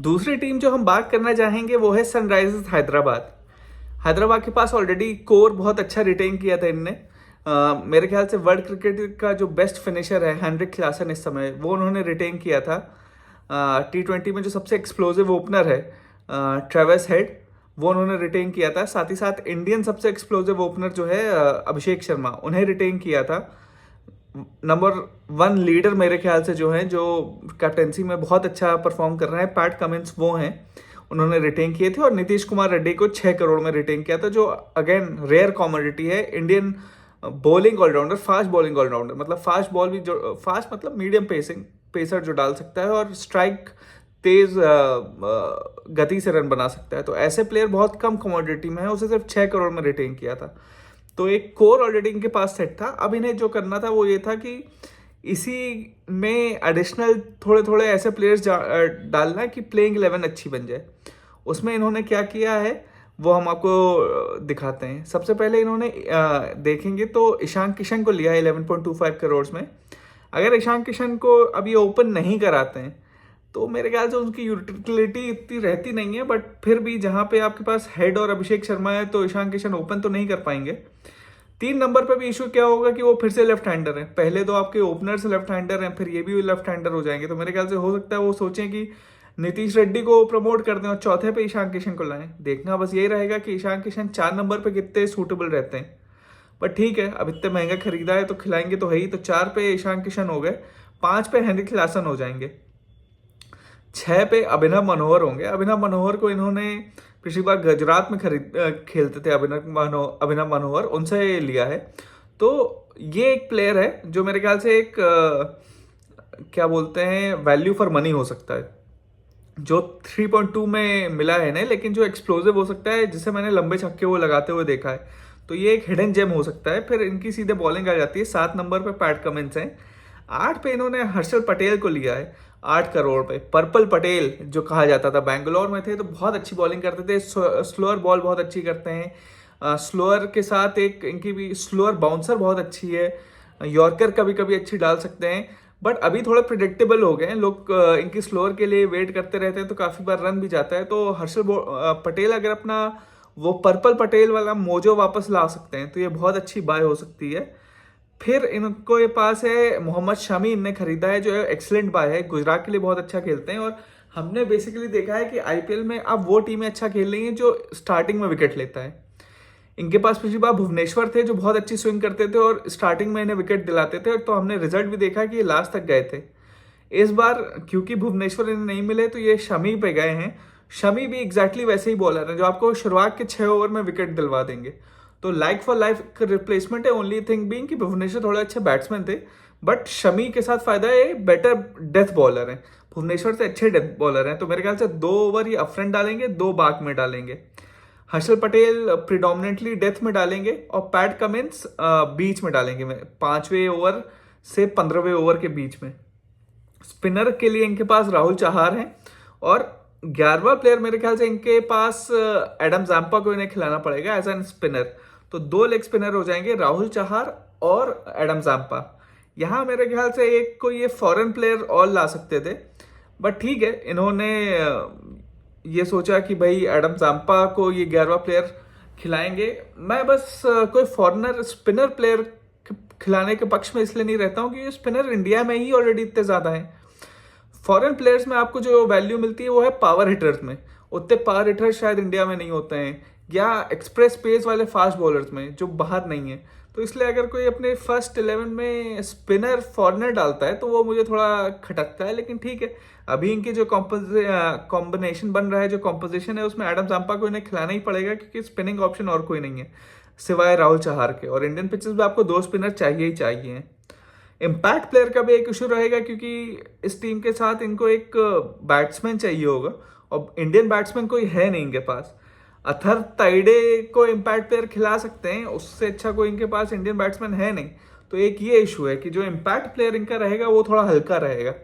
दूसरी टीम जो हम बात करना चाहेंगे वो है सनराइजर्स हैदराबाद। हैदराबाद के पास ऑलरेडी कोर बहुत अच्छा रिटेन किया था इनने। मेरे ख्याल से वर्ल्ड क्रिकेट का जो बेस्ट फिनिशर है हेनरिक क्लासन इस समय, वो उन्होंने रिटेन किया था। T20 में जो सबसे एक्सप्लोसिव ओपनर है ट्रेविस हेड, वो उन्होंने रिटेन किया था। साथ ही साथ इंडियन सबसे एक्सप्लोसिव ओपनर जो है अभिषेक शर्मा, उन्हें रिटेन किया था। नंबर 1 लीडर मेरे ख्याल से जो है, जो कैप्टेंसी में बहुत अच्छा परफॉर्म कर रहा है, पैट कमिंस, वो हैं, उन्होंने रिटेन किए थे। और नीतीश कुमार रेड्डी को 6 करोड़ में रिटेन किया था, जो अगेन रेयर कॉमोडिटी है। Indian bowling allrounder, fast bowling allrounder, मतलब फास्ट बॉल भी, जो फास्ट मतलब मीडियम पेसिंग पेसर जो डाल सकता है और स्ट्राइक तेज गति से रन बना सकता है। तो ऐसे प्लेयर बहुत कम कमोडिटी में है, उसे सिर्फ 6 करोड़ में रिटेन किया था। तो एक कोर ऑलरेडी इनके पास सेट था। अब इन्हें जो करना था वो ये था कि इसी में एडिशनल थोड़े थोड़े ऐसे प्लेयर्स डालना कि प्लेइंग 11 अच्छी बन जाए। उसमें इन्होंने क्या किया है वो हम आपको दिखाते हैं। सबसे पहले इन्होंने देखेंगे तो ईशान किशन को लिया है 11.25 करोड़ में। अगर ईशान किशन को अब ये ओपन नहीं कराते हैं तो मेरे ख्याल से उनकी यूटिलिटी इतनी रहती नहीं है, बट फिर भी जहां पे आपके पास हेड और अभिषेक शर्मा है तो ईशान किशन ओपन तो नहीं कर पाएंगे। 3 नंबर पे भी इशू क्या होगा कि वो फिर से लेफ्ट हैंडर है। पहले तो आपके ओपनर्स लेफ्ट हैंडर हैं, फिर ये भी लेफ्ट हैंडर हो जाएंगे। तो मेरे ख्याल से हो सकता है वो सोचें कि नीतीश रेड्डी को प्रमोट कर दें और चौथे पे ईशान किशन को लाएं। देखना बस यही रहेगा कि ईशान किशन 4 नंबर पे कितने सूटेबल रहते हैं। बट ठीक है, अब इतने महंगा खरीदा है तो खिलाएंगे तो है ही। तो 4 पे ईशान किशन हो गए, 5 पे हेनरिक क्लासन हो जाएंगे, 6 पे अभिनव मनोहर होंगे। अभिनव मनोहर को इन्होंने पिछली बार गुजरात में खेलते थे अभिनव मनोहर, उनसे लिया है। तो ये एक प्लेयर है जो मेरे ख्याल से एक क्या बोलते हैं, वैल्यू फॉर मनी हो सकता है, जो 3.2 में मिला है इन्हें, लेकिन जो एक्सप्लोसिव हो सकता है, जिसे मैंने लंबे छक्के वो लगाते हुए देखा है। तो ये एक हिडन जेम हो सकता है। फिर इनकी सीधे बॉलिंग आ जाती है। 7 नंबर पे पैट कमिंस हैं। 8 पे इन्होंने हर्षल पटेल को लिया है 8 करोड़ पे। पर्पल पटेल जो कहा जाता था, बैंगलोर में थे तो बहुत अच्छी बॉलिंग करते थे, स्लोअर बॉल बहुत अच्छी करते हैं। स्लोअर के साथ एक इनकी भी स्लोअर बाउंसर बहुत अच्छी है, यॉर्कर कभी कभी अच्छी डाल सकते हैं। बट अभी थोड़े प्रिडिक्टेबल हो गए हैं लोग, इनकी स्लोअर के लिए वेट करते रहते हैं तो काफ़ी बार रन भी जाता है। तो हर्षल पटेल अगर अपना वो पर्पल पटेल वाला मोजो वापस ला सकते हैं तो ये बहुत अच्छी बाय हो सकती है। फिर इनको ये पास है मोहम्मद शमी, इनने खरीदा है, जो एक्सलेंट बाय है, गुजरात के लिए बहुत अच्छा खेलते हैं। और हमने बेसिकली देखा है कि आईपीएल में अब वो टीमें अच्छा खेल रही हैं जो स्टार्टिंग में विकेट लेता है। इनके पास पिछली बार भुवनेश्वर थे जो बहुत अच्छी स्विंग करते थे और स्टार्टिंग में इन्हें विकेट दिलाते थे, तो हमने रिजल्ट भी देखा कि ये लास्ट तक गए थे। इस बार क्योंकि भुवनेश्वर इन्हें नहीं मिले तो ये शमी पे गए हैं। शमी भी एग्जैक्टली वैसे ही बॉलर है जो आपको शुरुआत के 6 ओवर में विकेट दिलवा देंगे। तो लाइक फॉर लाइफ रिप्लेसमेंट है। ओनली थिंग बीइंग कि भुवनेश्वर थोड़े अच्छे बैट्समैन थे, बट शमी के साथ फायदा है, बेटर डेथ बॉलर है। भुवनेश्वर से अच्छे डेथ बॉलर हैं। तो मेरे ख्याल से 2 ओवर ये अप फ्रंट डालेंगे, 2 बैक में डालेंगे। हर्षल पटेल प्रिडोमिनेटली डेथ में डालेंगे और पैट कमिंस बीच में डालेंगे, 5वें ओवर से 15वें ओवर के बीच में। स्पिनर के लिए इनके पास राहुल चहार हैं और 11वां प्लेयर मेरे ख्याल से इनके पास एडम जाम्पा को इन्हें खिलाना पड़ेगा एज एन स्पिनर। तो 2 लेग स्पिनर हो जाएंगे, राहुल चहार और एडम जाम्पा। यहाँ मेरे ख्याल से एक को ये फॉरेन प्लेयर और ला सकते थे, बट ठीक है, इन्होंने ये सोचा कि भाई एडम जाम्पा को ये 11वां प्लेयर खिलाएंगे। मैं बस कोई फॉरेनर स्पिनर प्लेयर खिलाने के पक्ष में इसलिए नहीं रहता हूँ कि स्पिनर इंडिया में ही ऑलरेडी इतने ज़्यादा हैं। फॉरेन प्लेयर्स में आपको जो वैल्यू मिलती है वो है पावर हिटर्स में। उतने पावर हिटर्स शायद इंडिया में नहीं होते हैं, या एक्सप्रेस पेस वाले फास्ट बॉलर्स में जो बाहर नहीं है। तो इसलिए अगर कोई अपने फर्स्ट 11 में स्पिनर फॉरनर डालता है तो वो मुझे थोड़ा खटकता है। लेकिन ठीक है, अभी इनकी जो कॉम्बिनेशन बन रहा है, जो कॉम्पोजिशन है, उसमें एडम जाम्पा को इन्हें खिलाना ही पड़ेगा क्योंकि स्पिनिंग ऑप्शन और कोई नहीं है सिवाय राहुल चहार के। और इंडियन पिचेस में आपको 2 स्पिनर चाहिए ही चाहिए। इम्पैक्ट प्लेयर का भी एक इशू रहेगा क्योंकि इस टीम के साथ इनको एक बैट्समैन चाहिए होगा और इंडियन बैट्समैन कोई है नहीं इनके पास। अथर ताइडे को इम्पैक्ट प्लेयर खिला सकते हैं, उससे अच्छा कोई इनके पास इंडियन बैट्समैन है नहीं। तो एक ये इशू है कि जो इम्पैक्ट प्लेयर इनका रहेगा वो थोड़ा हल्का रहेगा।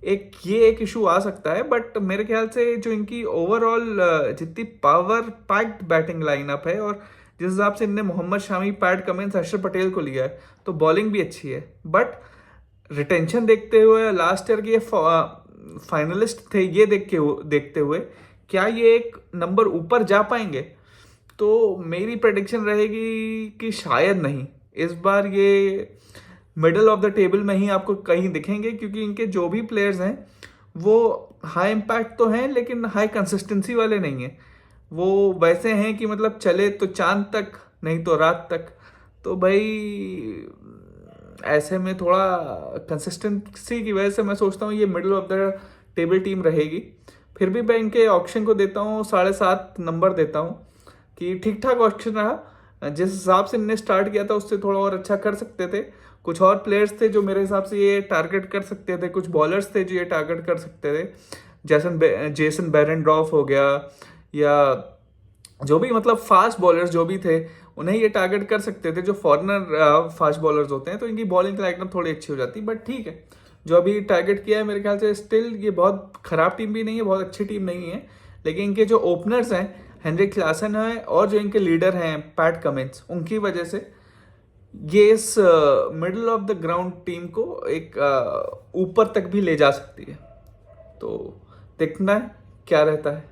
एक इशू आ सकता है। बट मेरे ख्याल से जो इनकी ओवरऑल जितनी पावर पैक्ड बैटिंग लाइनअप है और जिस हिसाब से इनने मोहम्मद शामी, पैट कमिंस, हर्षल पटेल को लिया है तो बॉलिंग भी अच्छी है। बट रिटेंशन देखते हुए लास्ट ईयर की फाइनलिस्ट थे ये देखते हुए क्या ये एक नंबर ऊपर जा पाएंगे, तो मेरी प्रेडिक्शन रहेगी कि शायद नहीं। इस बार ये मिडल ऑफ द टेबल में ही आपको कहीं दिखेंगे, क्योंकि इनके जो भी प्लेयर्स हैं वो हाई इम्पैक्ट तो हैं लेकिन हाई कंसिस्टेंसी वाले नहीं हैं। वो वैसे हैं कि मतलब चले तो चांद तक, नहीं तो रात तक। तो भाई ऐसे में थोड़ा कंसिस्टेंसी की वजह से मैं सोचता हूँ ये middle of the table team रहेगी। फिर भी मैं इनके ऑप्शन को देता हूँ 7.5 नंबर देता हूँ कि ठीक ठाक ऑप्शन रहा। जिस हिसाब से इनने स्टार्ट किया था उससे थोड़ा और अच्छा कर सकते थे। कुछ और प्लेयर्स थे जो मेरे हिसाब से ये टारगेट कर सकते थे, कुछ बॉलर्स थे जो ये टारगेट कर सकते थे। जेसन बेरेंड्रॉफ हो गया, या जो भी मतलब फास्ट बॉलर्स जो भी थे उन्हें ये टारगेट कर सकते थे, जो फॉरनर फास्ट बॉलर्स होते हैं। तो इनकी बॉलिंग लाइनअप थोड़ी अच्छी हो जाती, बट ठीक है जो अभी टारगेट किया है मेरे ख्याल से स्टिल ये बहुत खराब टीम भी नहीं है, बहुत अच्छी टीम नहीं है। लेकिन इनके जो ओपनर्स हैं हेनरिक क्लासन है और जो इनके लीडर हैं पैट कमिंस, उनकी वजह से ये इस middle of the ground team को एक ऊपर तक भी ले जा सकती है। तो देखना है क्या रहता है।